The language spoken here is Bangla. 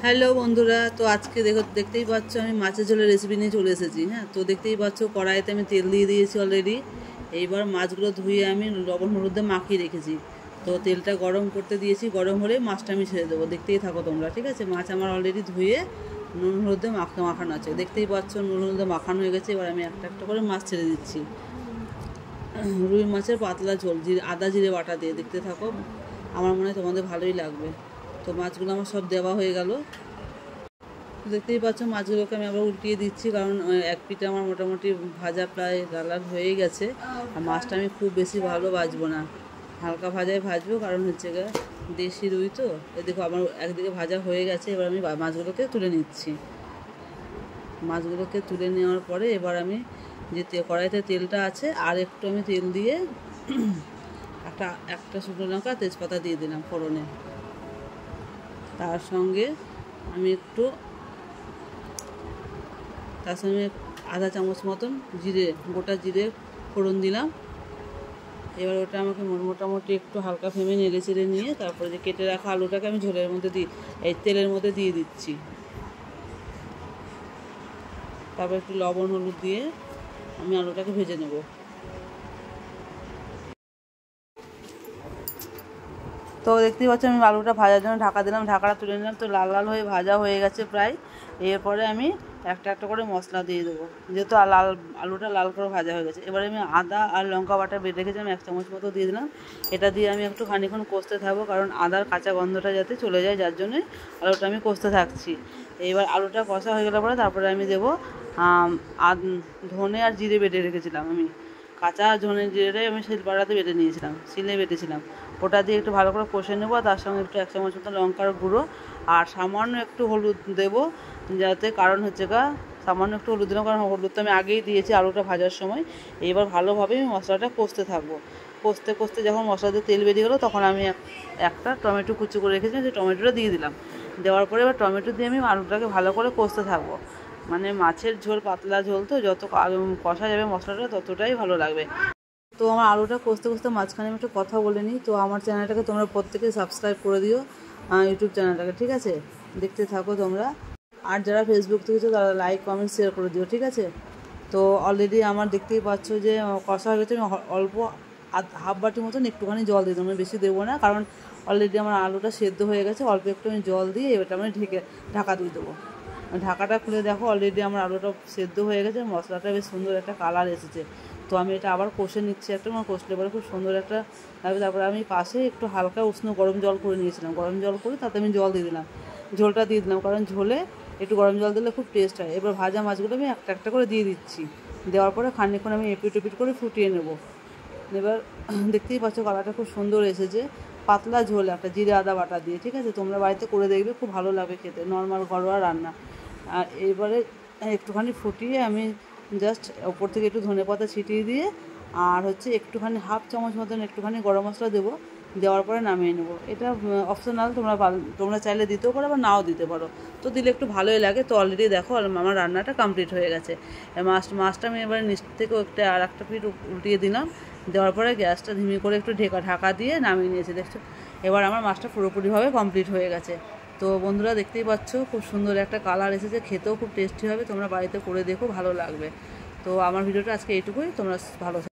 হ্যালো বন্ধুরা, তো আজকে দেখতেই পাচ্ছ আমি মাছের ঝোলের রেসিপি নিয়ে চলে এসেছি। হ্যাঁ, তো দেখতেই পাচ্ছ কড়াইতে আমি তেল দিয়ে দিয়েছি অলরেডি। এইবার মাছগুলো ধুয়ে আমি লবণ হলুদে মাখিয়ে রেখেছি। তো তেলটা গরম করতে দিয়েছি, গরম হলে মাছটা আমি ছেড়ে দেবো। দেখতেই থাকো তোমরা, ঠিক আছে। মাছ আমার অলরেডি ধুয়ে নুন হলুদে মাখানো আছে। দেখতেই পাচ্ছ নুন হলুদে মাখানো হয়ে গেছে। এবার আমি একটা একটা করে মাছ ছেড়ে দিচ্ছি। রুই মাছের পাতলা ঝোল, আদা জিরে বাটা দিয়ে। দেখতে থাকো, আমার মনে হয় তোমাদের ভালোই লাগবে। তো মাছগুলো আমার সব দেওয়া হয়ে গেল। দেখতেই পাচ্ছ মাছগুলোকে আমি আবার উল্টিয়ে দিচ্ছি, কারণ এক পিঠে আমার মোটামুটি ভাজা প্রায় লাল হয়ে গেছে। আর মাছটা আমি খুব বেশি ভালো ভাজবো না, হালকা ভাজায় ভাজবো, কারণ হচ্ছে গিয়ে দেশি রুই তো। দেখো আমার একদিকে ভাজা হয়ে গেছে। এবার আমি মাছগুলোকে তুলে নিচ্ছি। মাছগুলোকে তুলে নেওয়ার পরে এবার আমি যে কড়াইতে তেলটা আছে আর একটু আমি তেল দিয়ে একটা শুকনো লঙ্কা তেজপাতা দিয়ে দিলাম ফোড়নে। তার সঙ্গে আমি আধা চামচ মতন গোটা জিরে ফোড়ন দিলাম। এবার ওটা আমাকে মোটামুটি একটু হালকা ফ্লেমে নেড়ে চেড়ে নিয়ে তারপরে যে কেটে রাখা আলুটাকে আমি ঝোলের মধ্যে তেলের মধ্যে দিয়ে দিচ্ছি। তারপর একটু লবণ হলুদ দিয়ে আমি আলুটাকে ভেজে নেব। তো দেখতেই পাচ্ছি আমি আলুটা ভাজার জন্য ঢাকা দিলাম, ঢাকাটা তুলে নিলাম। তো লাল লাল হয়ে ভাজা হয়ে গেছে প্রায়। এরপরে আমি একটা একটা করে মশলা দিয়ে দেবো, যেহেতু আলুটা লাল করে ভাজা হয়ে গেছে। এবারে আমি আদা আর লঙ্কা বাটা বেটে রেখেছিলাম 1 চামচ মতো দিয়ে দিলাম। এটা দিয়ে আমি একটু খানিক্ষণ কষতে থাকবো, কারণ আদার কাঁচা গন্ধটা যাতে চলে যায়, যার জন্যই আলুটা আমি কষতে থাকছি। এবার আলুটা কষা হয়ে গেলে পরে তারপরে আমি দেবো ধনে আর জিরে বেটে রেখেছিলাম আমি। কাঁচা ধনে জিরে আমি শিলপাটাতে শিলে বেটেছিলাম। ওটা দিয়ে একটু ভালো করে কষে নেবো। তার সঙ্গে একটু 1 চামচ মতো লঙ্কার গুঁড়ো আর সামান্য একটু হলুদ দেবো, যাতে, কারণ হচ্ছে সামান্য একটু হলুদ দিলাম, কারণ হলুদটা আমি আগেই দিয়েছি আলুটা ভাজার সময়। এইবার ভালোভাবে আমি মশলাটা কষতে থাকবো। কষতে কষতে যখন মশলাতে তেল বেরিয়ে গেলো, তখন আমি একটা টমেটো কুচি করে রেখেছিলাম, সেই টমেটোটা দিয়ে দিলাম। দেওয়ার পরে এবার টমেটো দিয়ে আমি আলুটাকে ভালো করে কষতে থাকবো। মানে মাছের ঝোল, পাতলা ঝোল তো, যত কষা যাবে মশলাটা ততটাই ভালো লাগবে। তো আমার আলুটা কষতে কষতে মাঝখানে আমি একটু কথা বলে নিই। তো আমার চ্যানেলটাকে তোমরা প্রত্যেকে সাবস্ক্রাইব করে দিও, ইউটিউব চ্যানেলটাকে, ঠিক আছে। দেখতে থাকো তোমরা। আর যারা ফেসবুক থেকেছো তারা লাইক কমেন্ট শেয়ার করে দিও, ঠিক আছে। তো অলরেডি আমার দেখতেই পাচ্ছ যে কষা হয়ে গেছে। আমি অল্প হাফ বাটির মতন একটুখানি জল দিয়ে দেবো, বেশি দেবো না, কারণ অলরেডি আমার আলুটা সেদ্ধ হয়ে গেছে। অল্প একটু আমি জল দিয়ে এবারটা আমি ঢাকা দিয়ে দেবো। ঢাকাটা খুলে দেখো অলরেডি আমার আলুটা সেদ্ধ হয়ে গেছে, মশলাটা বেশ সুন্দর একটা কালার এসেছে। তো আমি এটা আবার কষে নিচ্ছি, কষলে পরে খুব সুন্দর একটা লাগবে। তারপরে আমি পাশে একটু হালকা উষ্ণ গরম জল করে নিয়েছিলাম। গরম জল করে তাতে আমি জল দিয়ে দিলাম, ঝোলটা দিয়ে দিলাম, কারণ ঝোলে একটু গরম জল দিলে খুব টেস্ট হয়। এবার ভাজা মাছগুলো আমি একটা একটা করে দিয়ে দিচ্ছি। দেওয়ার পরে খানিকক্ষণ আমি এপিট ওপিট করে ফুটিয়ে নেব। এবার দেখতেই পাচ্ছ কালারটা খুব সুন্দর এসেছে। পাতলা ঝোল একটা জিরে আদা বাটা দিয়ে, ঠিক আছে। তোমরা বাড়িতে করে দেখবে, খুব ভালো লাগবে খেতে, নর্মাল ঘরোয়া রান্না। আর এবারে একটুখানি ফুটিয়ে আমি জাস্ট ওপর থেকে একটু ধনেপাতা ছিটিয়ে দিয়ে আর হচ্ছে একটুখানি হাফ চামচ মতন একটুখানি গরম মশলা দেবো। দেওয়ার পরে নামিয়ে নেবো। এটা অপশনাল, তোমরা চাইলে দিতেও পারো বা নাও দিতে পারো। তো দিলে একটু ভালোই লাগে। তো অলরেডি দেখো আমার রান্নাটা কমপ্লিট হয়ে গেছে। মাছটা আমি এবার নিচ থেকে আর একটা পিঠ উল্টিয়ে দিলাম। দেওয়ার পরে গ্যাসটা ধিমি করে একটু ঢাকা দিয়ে নামিয়ে নিয়েছি। দেখছো, এবার আমার মাছটা পুরোপুরিভাবে কমপ্লিট হয়ে গেছে। তো বন্ধুরা দেখতেই পাচ্ছ খুব সুন্দর একটা কালার এসেছে, খেতেও খুব টেস্টি হবে। তোমরা বাড়িতে করে দেখো, ভালো লাগবে। তো আমার ভিডিওটা আজকে এইটুকুই। তোমরা ভালো